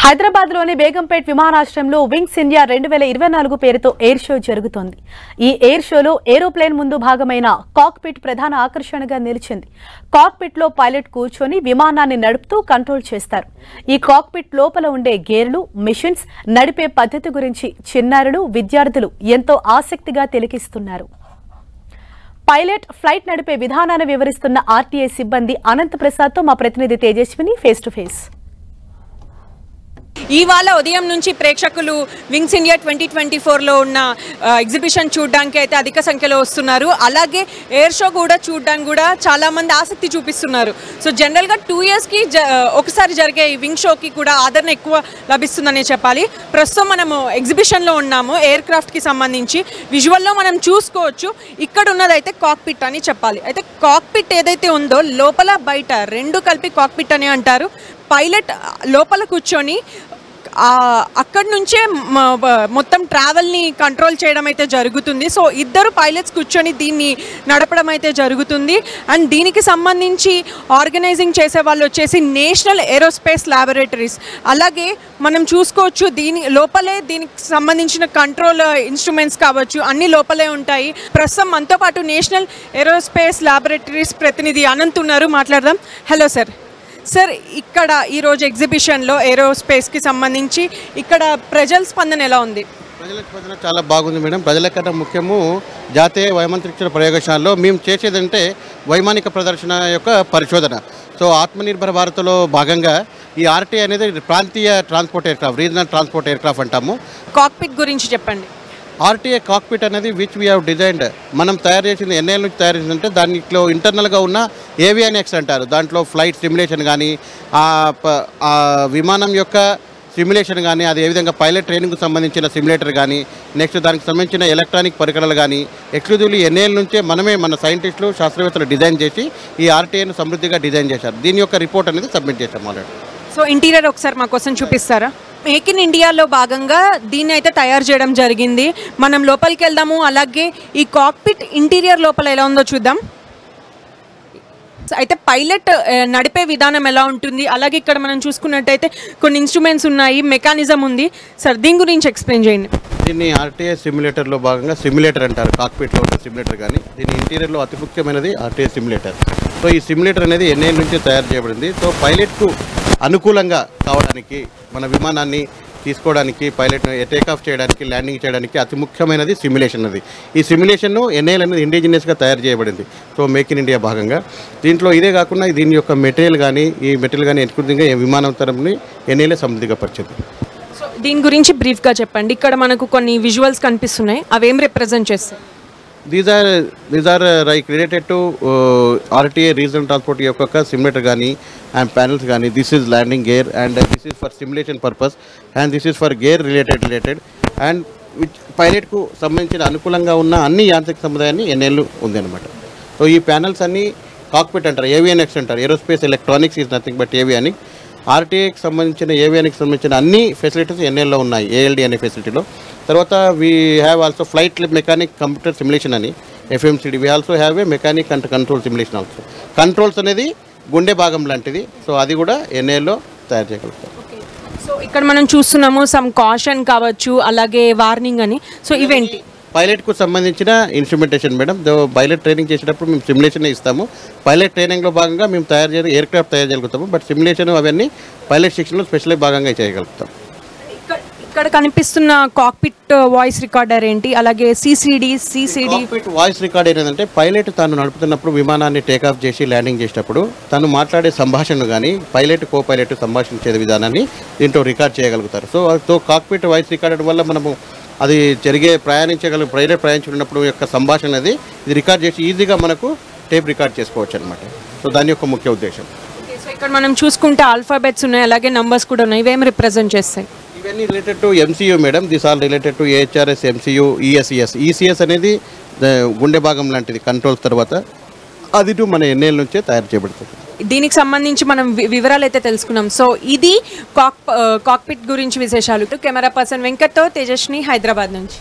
హైదరాబాద్లోని బేగంపేట్ విమానాశ్రయంలో wings India 2024 పేరుతో ఎయిర్ షో జరుగుతోంది. ఈ ఎయిర్ షోలో ఏరోప్లేన్ ముందు భాగమైన కాక్పిట్ ప్రధాన ఆకర్షణగా నిలిచింది. కాక్పిట్లో పైలట్ కూర్చొని విమానాన్ని నడుపుతూ కంట్రోల్ చేస్తారు. ఈ కాక్పిట్ లోపల ఉండే గేర్లు, మిషన్స్, నడిపే పద్ధతి గురించి చిన్నారులు, విద్యార్థులు ఎంతో ఆసక్తిగా తిలకిస్తున్నారు. పైలట్ ఫ్లైట్ నడిపే విధానాన్ని వివరిస్తున్న ఆర్టీఏ సిబ్బంది అనంత ప్రసాద్తో మా ప్రతినిధి తేజస్విని ఫేస్ టు ఫేస్. ఇవాళ ఉదయం నుంచి ప్రేక్షకులు వింగ్స్ ఇండియా 2024లో ఉన్న ఎగ్జిబిషన్ చూడడానికి అయితే అధిక సంఖ్యలో వస్తున్నారు. అలాగే ఎయిర్ షో కూడా చూడడానికి కూడా చాలామంది ఆసక్తి చూపిస్తున్నారు. సో జనరల్గా 2 yearsకి ఒకసారి జరిగే ఈ వింగ్ షోకి కూడా ఆదరణ ఎక్కువ లభిస్తుందనే చెప్పాలి. ప్రస్తుతం మనము ఎగ్జిబిషన్లో ఉన్నాము. ఎయిర్ క్రాఫ్ట్కి సంబంధించి విజువల్లో మనం చూసుకోవచ్చు. ఇక్కడ ఉన్నదైతే కాక్పిట్ అని చెప్పాలి. అయితే కాక్పిట్ ఏదైతే ఉందో లోపల బయట రెండు కలిపి కాక్పిట్ అని అంటారు. పైలట్ లోపల కూర్చొని అక్కడి నుంచే మొత్తం ట్రావెల్ని కంట్రోల్ చేయడం అయితే జరుగుతుంది. సో ఇద్దరు పైలట్స్ కూర్చొని దీన్ని నడపడం అయితే జరుగుతుంది. అండ్ దీనికి సంబంధించి ఆర్గనైజింగ్ చేసే వాళ్ళు వచ్చేసి నేషనల్ ఏరోస్పేస్ ల్యాబొరేటరీస్. అలాగే మనం చూసుకోవచ్చు లోపలే దీనికి సంబంధించిన కంట్రోల్ ఇన్స్ట్రుమెంట్స్ కావచ్చు అన్నీ లోపలే ఉంటాయి. ప్రస్తుతం మనతో పాటు నేషనల్ ఏరోస్పేస్ ల్యాబొరేటరీస్ ప్రతినిధి అనంత్ ఉన్నారు, మాట్లాడదాం. Hello sir. సార్, ఇక్కడ ఈరోజు ఎగ్జిబిషన్లో ఏరోస్పేస్కి సంబంధించి ఇక్కడ ప్రజల స్పందన ఎలా ఉంది? ప్రజల స్పందన చాలా బాగుంది మేడం. ప్రజల కన్నా ముఖ్యము జాతీయ వైమాంతరిక్ష ప్రయోగశాలలో మేము చేసేదంటే వైమానిక ప్రదర్శన యొక్క పరిశోధన. సో ఆత్మనిర్భర భారత్లో భాగంగా ఈ ఆర్టీఐ అనేది ప్రాంతీయ transport aircraft, regional transport aircraft అంటాము. కాక్పిట్ గురించి చెప్పండి. ఆర్టీఏ కాక్పిట్ అనేది విచ్ వీ హ్యావ్ డిజైన్డ్, మనం తయారు చేసింది ఎన్ఏల నుంచి తయారు చేసిందంటే దాంట్లో ఇంటర్నల్గా ఉన్న ఏవియానిక్స్ అంటారు. దాంట్లో ఫ్లైట్ సిమ్యులేషన్ కానీ, ఆ విమానం యొక్క సిమ్యులేషన్ కానీ, అది ఏ విధంగా పైలట్ ట్రైనింగ్కి సంబంధించిన సిమ్యులేటర్ కానీ, నెక్స్ట్ దానికి సంబంధించిన ఎలక్ట్రానిక్ పరికరాలు కానీ ఎక్స్క్లూజివ్లీ ఎన్ఏల నుంచే మనమే మన సైంటిస్టులు, శాస్త్రవేత్తలు డిజైన్ చేసి ఈ ఆర్టీఐను సమృద్ధిగా డిజైన్ చేశారు. దీని యొక్క రిపోర్ట్ అనేది సబ్మిట్ చేశాం ఆల్రెడీ. సో ఇంటీరియర్ ఒకసారి మా కోసం చూపిస్తారా? మేక్ ఇన్ ఇండియాలో భాగంగా దీన్ని అయితే తయారు చేయడం జరిగింది. మనం లోపలికి వెళ్దాము. అలాగే ఈ కాక్పిట్ ఇంటీరియర్ లోపల ఎలా ఉందో చూద్దాం. అయితే పైలట్ నడిపే విధానం ఎలా ఉంటుంది, అలాగే ఇక్కడ మనం చూసుకున్నట్టయితే కొన్ని ఇన్స్ట్రుమెంట్స్ ఉన్నాయి, మెకానిజం ఉంది. సార్, దీని గురించి ఎక్స్ప్లెయిన్ చేయండి. దీన్ని ఆర్టీఐ సిమ్యులేటర్లో భాగంగా సిమ్యులేటర్ అంటారు. కాక్పిట్లో ఉన్న సిమ్యులేటర్ కానీ దీని ఇంటీరియర్లో అతి ముఖ్యమైనది ఆర్టీఐ సిమ్యులేటర్. సో ఈ సిమ్యులేటర్ అనేది ఎన్ఏ నుంచి తయారు చేయబడింది. సో పైలట్కు అనుకూలంగా కావడానికి, మన విమానాన్ని తీసుకోవడానికి, పైలట్ను టేకాఫ్ చేయడానికి, ల్యాండింగ్ చేయడానికి అతి ముఖ్యమైనది సిమ్యులేషన్. అది ఈ సిమ్యులేషన్ను ఎన్ఏల్ అనేది ఇండిజినియస్గా తయారు చేయబడింది. సో మేక్ ఇన్ ఇండియా భాగంగా దీంట్లో ఇదే కాకుండా దీని యొక్క మెటీరియల్ కానీ, ఈ మెటీరియల్ కానీ ఎన్నుకుందిగా విమానం తరపుని ఎన్ఏలే సమృద్ధిగా పరిచింది. సో దీని గురించి బ్రీఫ్గా చెప్పండి. ఇక్కడ మనకు కొన్ని విజువల్స్ కనిపిస్తున్నాయి, అవేం రిప్రజెంట్ చేస్తాయి? These are like related to RTA regional transport యొక్క simulator కానీ and panels కానీ. This is landing gear and this is for simulation purpose and this is for gear related and which pilot కు సంబంధించిన అనుకూలంగా ఉన్న అన్ని యాంత్రిక సముదాయాన్ని ఎన్ఏలు ఉంది అనమాట. సో ఈ ప్యానల్స్ అన్ని కాక్పిట్ అంటారు, ఏవియానిక్స్ అంటారు. Aerospace electronics is nothing but avionic. ఆర్టీఐకి సంబంధించిన ఏవియానిక్స్ సంబంధించిన అన్ని ఫెసిలిటీస్ ఎన్ఏల్లో ఉన్నాయి, ఏఎల్డి అనే ఫెసిలిటీలో. తర్వాత we have also flight mechanic computer simulation అని FMCD. We also have a mechanic and control simulation also. Controls అనేది గుండె భాగం లాంటిది. సో అది కూడా ఎన్ఏలో తయారు చేయగలుగుతాం. సో ఇక్కడ మనం చూస్తున్నాము సమ్ కాషన్ కావచ్చు, అలాగే వార్నింగ్ అని. సో ఇవేంటి? పైలట్కు సంబంధించిన ఇన్స్ట్రుమెంటేషన్ మేడం. పైలట్ ట్రైనింగ్ చేసేటప్పుడు మేము సిమ్యులేషన్ ఇస్తాము. పైలట్ ట్రైనింగ్లో భాగంగా మేము ఎయిర్ క్రాఫ్ట్ తయారు చేయగలుగుతాము. బట్ సిమ్యులేషన్ అవన్నీ పైలట్ శిక్షణలో స్పెషల్గా భాగంగా చేయగలుగుతాం. ఇక్కడ కనిపిస్తున్న కాక్పిట్ వాయిస్ రికార్డర్ ఏంటి, అలాగే సిసిడి కాక్పిట్ వాయిస్ రికార్డర్ ఏంటంటే పైలట్ తాను నడుపుతున్నప్పుడు విమానాన్ని టేకాఫ్ చేసి ల్యాండింగ్ చేసేటప్పుడు తను మాట్లాడే సంభాషణ కానీ పైలట్ కో పైలట్ సంభాషించే విధానాన్ని దీంట్లో రికార్డ్ చేయగలుగుతారు. సో కాక్పిట్ వాయిస్ రికార్డర్ వల్ల మనము అది పైలట్ ప్రయాణించుకున్నప్పుడు యొక్క సంభాషణ అనేది ఇది రికార్డ్ చేసి ఈజీగా మనకు టేప్ రికార్డ్ చేసుకోవచ్చు అనమాట. సో దాని యొక్క ముఖ్య ఉద్దేశం. సో ఇక్కడ మనం చూసుకుంటే ఆల్ఫాబెట్స్ ఉన్నాయి, అలాగే నంబర్స్ కూడా ఉన్నాయి. ఇవేం రిప్రజెంట్ చేస్తాయి? ఇవన్నీ related to MCU madam. This all related to AHRS, MCU, ESES. ECS అనేది గుండె భాగం లాంటిది కంట్రోల్స్. తర్వాత అది మన ఎన్ఏల నుంచే తయారు చేయబడుతుంది. దీనికి సంబంధించి మనం వివరాలు అయితే తెలుసుకున్నాం. సో ఇది కాక్పిట్ గురించి విశేషాలు. కెమెరా పర్సన్ వెంకట్తో తేజస్విని, హైదరాబాద్ నుంచి.